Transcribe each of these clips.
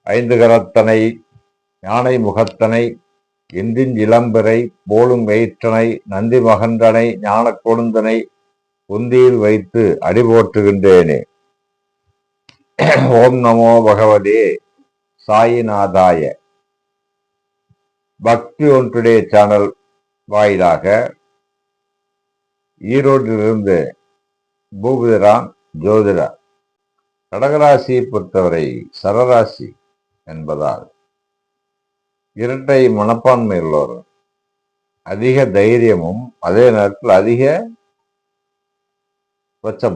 ஐந்து கரத்தனை யானை முகத்தனை இன்றின் இளம்பிறை போலும் எயிற்றனை நந்தி மகன்றனை ஞான கொழுந்தனை உந்தியில் வைத்து அடிபோற்றுகின்றேனே. ஓம் நமோ பகவதே சாயிநாதாய. பக்தி ஒன்றுடைய சேனல் வாயிலாக ஈரோட்டிலிருந்து பூபதிராம் ஜோதிடர். கடகராசியை பொறுத்தவரை சரராசி என்பதால் இரட்டை மனப்பான்மை உள்ளவர், அதிக தைரியமும் அதே நேரத்தில் அதிக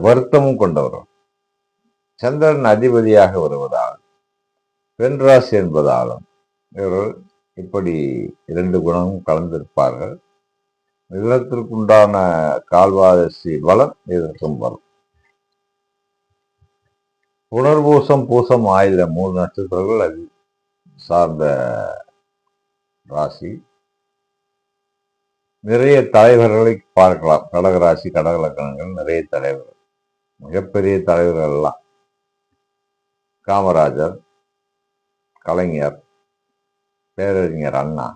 வருத்தமும் கொண்டவர். சந்திரன் அதிபதியாக வருவதால் பெண் ராசி என்பதாலும் இவர்கள் இப்படி இரண்டு குணமும் கலந்திருப்பார்கள். நிலத்திற்குண்டான கால்வாசி பலம் இதற்கும் வரும். புனர்பூசம் பூசம் ஆயுதம் 3 நட்சத்திரங்கள் அது சார்ந்த ராசி. நிறைய தலைவர்களை பார்க்கலாம். கடகராசி கடகலக்கணங்கள் நிறைய தலைவர்கள், மிகப்பெரிய தலைவர்கள் எல்லாம் காமராஜர், கலைஞர், பேரறிஞர் அண்ணா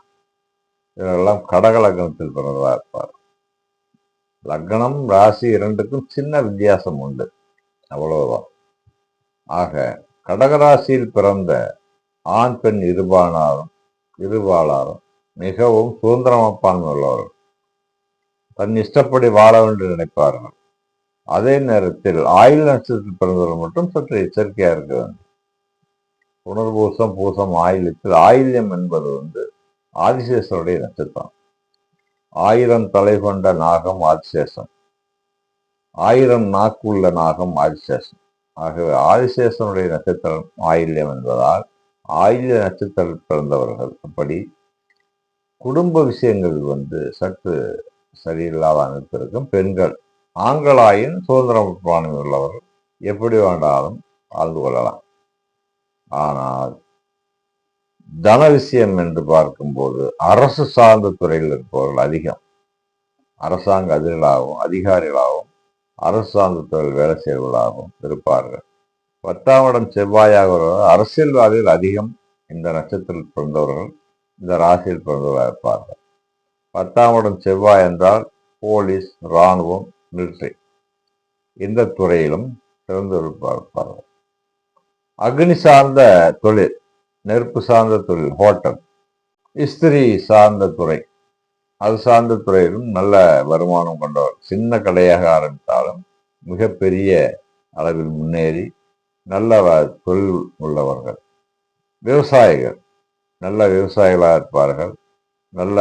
இவரெல்லாம் கடகலக்கணத்தில் பிறந்ததா இருப்பார். லக்னம் ராசி இரண்டுக்கும் சின்ன வித்தியாசம் உண்டு, அவ்வளவுதான். ஆக கடகராசியில் பிறந்த ஆண் பெண் இருபாலாரும் மிகவும் சுதந்திரமப்பான்மை உள்ளவர்கள், தன் இஷ்டப்படி வாழ வேண்டும் நினைப்பார்கள். அதே நேரத்தில் ஆயுள் நட்சத்திரத்தில் பிறந்தவர்கள் மட்டும் சற்று எச்சரிக்கையா இருக்க வேண்டும். புனர்பூசம் பூசம் ஆயுளத்தில் ஆயுள்யம் என்பது ஆதிசேஷனுடைய நட்சத்திரம். 1000 தலை கொண்ட நாகம் ஆதிசேஷன், 1000 நாக்கு உள்ள நாகம் ஆதிசேஷன். ஆகவே ஆதிசேஷனுடைய நட்சத்திரம் ஆயுள்யம் என்பதால் ஆயுள்ய நட்சத்திரத்தில் பிறந்தவர்கள் அப்படி குடும்ப விஷயங்கள் சற்று சரியில்லாத அமைப்பு இருக்கும். பெண்கள் ஆண்களாயின் சுதந்திரமான உள்ளவர்கள் எப்படி வேண்டாலும் வாழ்ந்து கொள்ளலாம். ஆனால் தன விஷயம் என்று பார்க்கும்போது அரசு சார்ந்த துறையில் இருப்பவர்கள் அதிகம். அரசாங்க அதிகாரிகளாகவும் அரசு சார்ந்த துறையில் வேலை செய்வர்களாகவும் இருப்பார்கள். 10ஆம் இடம் செவ்வாயாக வருவதால் அரசியல்வாதிகள் அதிகம் இந்த நட்சத்திரத்தில் பிறந்தவர்கள் இந்த ராசியில் பிறந்தவர்களாக இருப்பார்கள். 10ஆம் இடம் செவ்வாய் என்றால் போலீஸ், இராணுவம், மிலிட்டரி இந்த துறையிலும் சிறந்திருப்பார்கள். அக்னி சார்ந்த தொழில், நெருப்பு சார்ந்த தொழில், ஹோட்டல், இஸ்திரி சார்ந்த துறை, அது சார்ந்த துறையிலும் நல்ல வருமானம் கொண்டவர். சின்ன கடையாக ஆரம்பித்தாலும் மிகப்பெரிய அளவில் முன்னேறி நல்ல தொழில் உள்ளவர்கள். விவசாயிகள் நல்ல விவசாயிகளாக இருப்பார்கள், நல்ல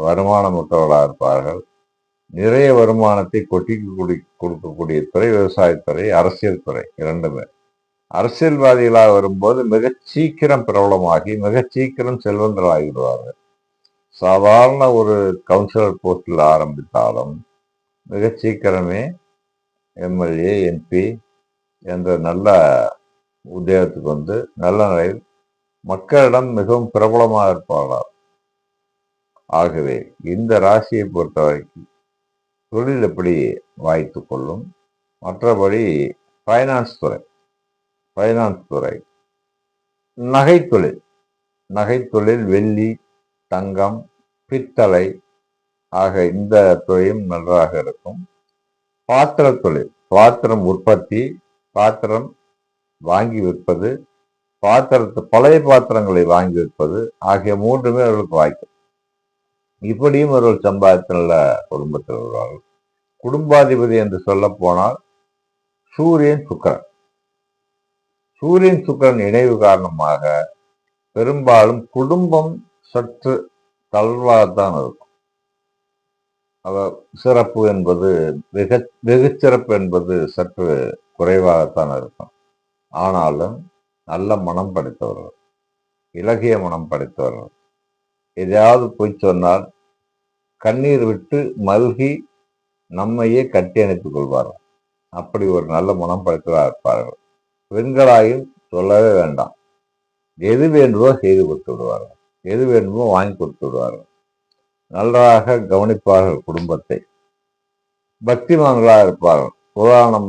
வருமானம் மிக்கவர்களாக இருப்பார்கள். நிறைய வருமானத்தை கொடுக்கக்கூடிய துறை விவசாயத்துறை, அரசியல் துறை இரண்டுமே. அரசியல்வாதிகளாக வரும்போது மிகச் சீக்கிரம் பிரபலமாகி மிகச் சீக்கிரம் செல்வந்தர்களாகிவிடுவார்கள். சாதாரண ஒரு கவுன்சிலர் போஸ்டில் ஆரம்பித்தாலும் மிகச் சீக்கிரமே எம்எல்ஏ, MP என்ற நல்ல உத்தியோகத்துக்கு நல்ல நிலையில் மக்களிடம் மிகவும் பிரபலமாக இருப்பார்கள். ஆகவே இந்த ராசியை பொறுத்தவரைக்கும் தொழில் எப்படி வாய்த்து கொள்ளும். மற்றபடி ஃபைனான்ஸ் துறை, நகைத்தொழில், வெள்ளி, தங்கம், பித்தளை ஆக இந்த துறையும் நன்றாக இருக்கும். பாத்திர தொழில், பாத்திரம் உற்பத்தி, பாத்திரம் வாங்கி விற்பது, பழைய பாத்திரங்களை வாங்கி விற்பது ஆகிய 3மே அவர்களுக்கு வாய்க்கும். இப்படியும் அவர்கள் சம்பாதித்த நல்ல குடும்பத்தில் வருவார்கள். குடும்பாதிபதி என்று சொல்ல போனால் சூரியன் சுக்கிரன் இணைவு காரணமாக பெரும்பாலும் குடும்பம் சற்று தளர்வாகத்தான் இருக்கும். சிறப்பு என்பது வெகு சிறப்பு என்பது சற்று குறைவாகத்தான் இருக்கும். ஆனாலும் நல்ல மனம் படைத்தவர்கள், இலகிய மனம் படைத்தவர்கள். எதையாவது போய் சொன்னால் கண்ணீர் விட்டு மல்கி நம்மையே கட்டி அணைத்துக் கொள்வார்கள். அப்படி ஒரு நல்ல மனம் படைத்தவராக இருப்பார்கள். பெண்களாயும் சொல்லவே வேண்டாம். எது வேண்டுமோ செய்து கொடுத்து விடுவார்கள், எது வேண்டுமோ வாங்கி கொடுத்து விடுவார்கள். நன்றாக கவனிப்பார்கள் குடும்பத்தை. பக்திமான்களாக இருப்பார்கள். புராணம்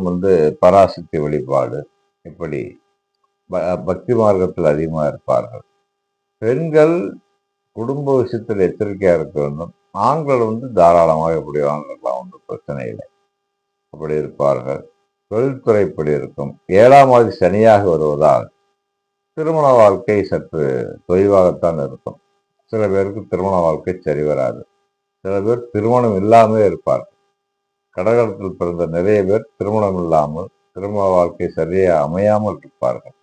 பராசக்தி வழிபாடு இப்படி பக்தி மார்க்கத்தில் அதிகமாக இருப்பார்கள். பெண்கள் குடும்ப விஷயத்தில் எச்சரிக்கையா இருக்க வேண்டும். ஆண்கள் தாராளமாக எப்படி வாங்கலாம், ஒன்றும் பிரச்சனை இல்லை. அப்படி இருப்பார்கள். தொழில்துறை இப்படி இருக்கும். 7ஆம் சனியாக வருவதால் திருமண வாழ்க்கை சற்று தொய்வாகத்தான் இருக்கும். சில பேருக்கு திருமண வாழ்க்கை சரி வராது. சில பேர் திருமணம் இல்லாமலே இருப்பார்கள். கடகத்தில் பிறந்த நிறைய பேர் திருமணம் இல்லாமல் திருமண வாழ்க்கை சரியா அமையாமல் இருப்பார்கள்.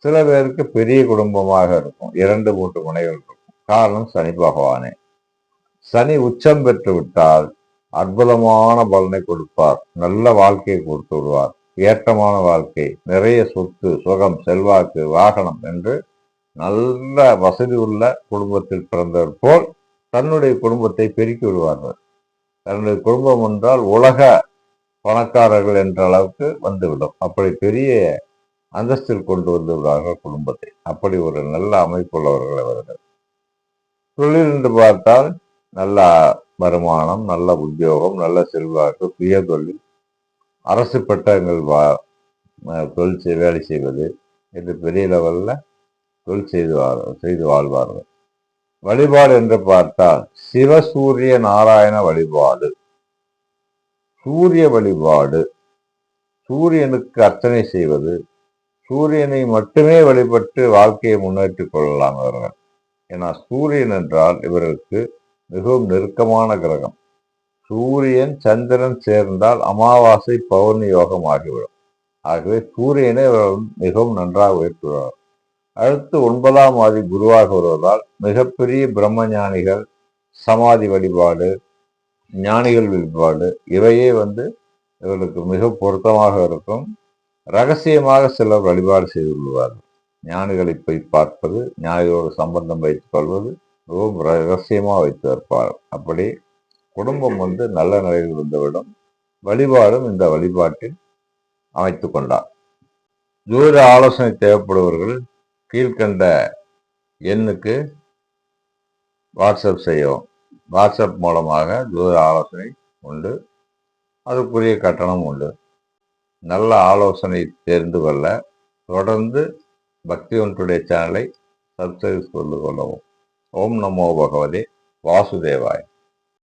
சில பேருக்கு பெரிய குடும்பமாக இருக்கும், 2-3 மனைகள் இருக்கும். காரணம் சனி பகவானே. சனி உச்சம் பெற்று விட்டால் அற்புதமான பலனை கொடுப்பார். நல்ல வாழ்க்கையை கொடுத்து விடுவார். ஏற்றமான வாழ்க்கை, நிறைய சொத்து, சுகம், செல்வாக்கு, வாகனம் என்று நல்ல வசதி உள்ள குடும்பத்தில் பிறந்தவர் போல் தன்னுடைய குடும்பத்தை பெருக்கி விடுவார்கள். தன்னுடைய குடும்பம் என்றால் உலக பணக்காரர்கள் என்ற அளவுக்கு வந்துவிடும். அப்படி பெரிய அந்தஸ்தில் கொண்டு வந்து விடுவார்கள் குடும்பத்தை. அப்படி ஒரு நல்ல அமைப்புள்ளவர்கள் அவர்கள். தொழில் என்று பார்த்தால் நல்ல வருமானம், நல்ல உத்தியோகம், நல்ல செல்வாக்கு, சுய தொழில், அரசு பட்டங்கள் தொழில் வேலை செய்வது என்று பெரிய லெவல்ல தொழில் செய்து வாழ்வார்கள். வழிபாடு என்று பார்த்தால் சிவசூரிய நாராயண வழிபாடு, சூரிய வழிபாடு, சூரியனுக்கு அர்ச்சனை செய்வது, சூரியனை மட்டுமே வழிபட்டு வாழ்க்கையை முன்னேற்றிக் கொள்ளலாம் அவர்கள். ஏன்னா சூரியன் என்றால் இவர்களுக்கு மிகவும் நெருக்கமான கிரகம். சூரியன் சந்திரன் சேர்ந்தால் அமாவாசை பௌர்ணமி யோகம் ஆகிவிடும். ஆகவே சூரியனை மிகவும் நன்றாக உயர்த்துவார். அடுத்து 9ஆம் ஆதி குருவாக வருவதால் மிகப்பெரிய பிரம்ம ஞானிகள், சமாதி வழிபாடு, ஞானிகள் வழிபாடு இவையே இவர்களுக்கு மிக பொருத்தமாக இருக்கும். ரகசியமாக சிலர் வழிபாடு செய்து கொள்வார்கள். ஞானிகளை போய் பார்ப்பது, ஞானிகளோடு சம்பந்தம் வைத்துக் கொள்வது மிகவும் ரகசியமாக வைத்து வைப்பார். அப்படி குடும்பம் நல்ல நிலையில் வந்துவிடும். வழிபாடும் இந்த வழிபாட்டில் அமைத்து கொண்டார். ஜோதிட ஆலோசனை தேவைப்படுபவர்கள் கீழ்கண்ட எண்ணுக்கு வாட்ஸ்அப் செய்யவும். வாட்ஸ்அப் மூலமாக ஜோதிட ஆலோசனை உண்டு. அதுக்குரிய கட்டணம் உண்டு. நல்ல ஆலோசனை தெரிந்து கொள்ள தொடர்ந்து பக்தி ஒன்றுடைய சேனலை சப்ஸ்கிரைப் செய்து கொள்ளவும். ஓம் நமோ பகவதே வாசுதேவாய்.